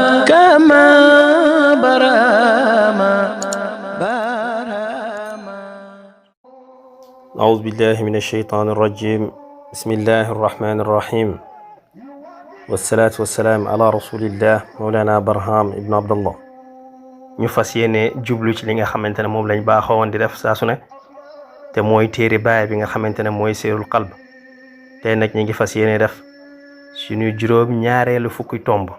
كما براما براما أعوذ بالله من الشيطان الرجيم بسم الله الرحمن الرحيم والصلاة والسلام على رسول الله مولانا برهام ابن عبد الله ñu fas yéene jublu ci li nga xamante ne moom lañ baaxoon di def saa su ne te mooy téere baay bi nga xamante ne mooy seerul qalb tey nag ñi ngi fas yéene def suñu juróom ñaareelu fukki tomb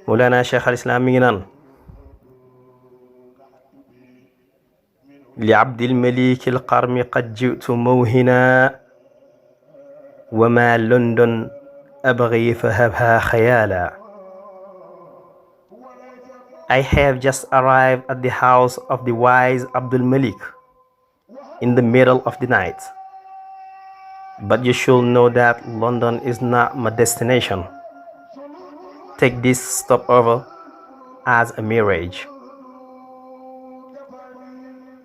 مولانا شيخ الإسلام mi ngi naan لعبد المليك القرم قد جئت موهنا وما لندن أبغي فهبها خيالا I have just arrived at the house of the wise Abdul Malik in the middle of the night. But you should know that London is not my destination. Take this stopover as a mirage.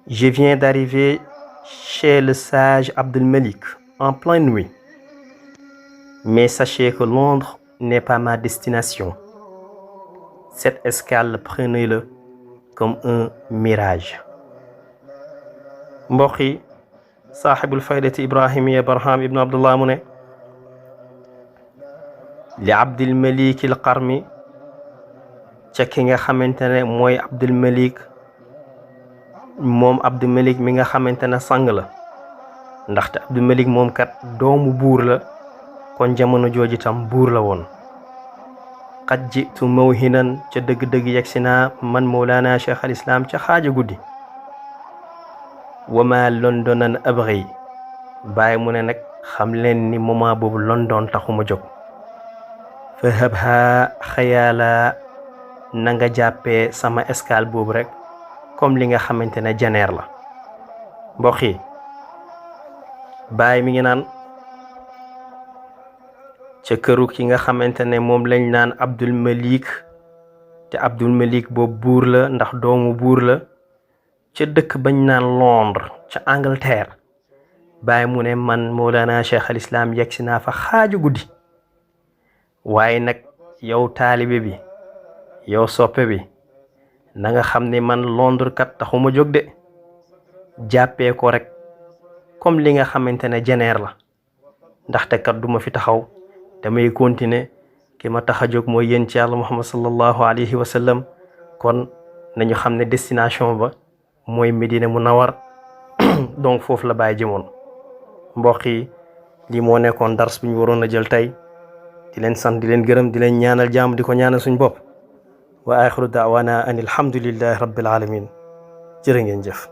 Je viens d'arriver chez le sage Abdul Malik en pleine nuit. Mais sachez que Londres n'est pas ma destination. Cette escale, prenez-le comme un mirage. mbokk yi saaxibul faydati ibrahimiya barham ibnu abdullah mu ne li abdul malik al qarmi ca ki nga xamante ne mooy abdul malik moom abdul malik mi nga xamante ne sang la ndaxte abdul malik moom kat doomu buur la kon jamono jooju tam buur la woon qad jitu mawhinan ca dëgg-dëgg yegsi naa man mawlaana cheikh al islam ca xaaja guddi wama londonan abri bàyyi mu ne nag xam leen ni moment boobu London taxuma jóg fa habha xayaala na nga jàppee sama escale boobu rek comme li nga xamante ne janeer la mbokk yi bàyyi mi ngi naan ca këru ki nga xamante ne moom lañ naan Abdul Malik te Abdul Malik boobu buur la ndax doomu buur la ca dëkk bañ naan Londres ca Angleterre bàyyi mu ne man Mawlana Cheikh al Islam yegsi naa fa xaaju guddi waaye nag yow taalibe bi yow soppe bi na nga xam ne man Londres kat taxuma jóg de jàppee ko rek comme li nga xamante ne jeneer la ndaxte kat duma fi taxaw damay continuer ki ma tax a jóg mooy yéen ci yàlla Muhammad sallallahu alayhi wa sallam kon nañu xam ne destination ba mooy Medina Munawar donc foofu la bàyyi jëmoon mbokk yi lii moo nekkoon dars bi ñu waroon a jël tey di leen sant di leen gërëm di leen ñaanal jàmm di ko ñaanal suñ bopp wa axiru daawana an alhamdulillahi rabbil alamin jërë ngeen jëf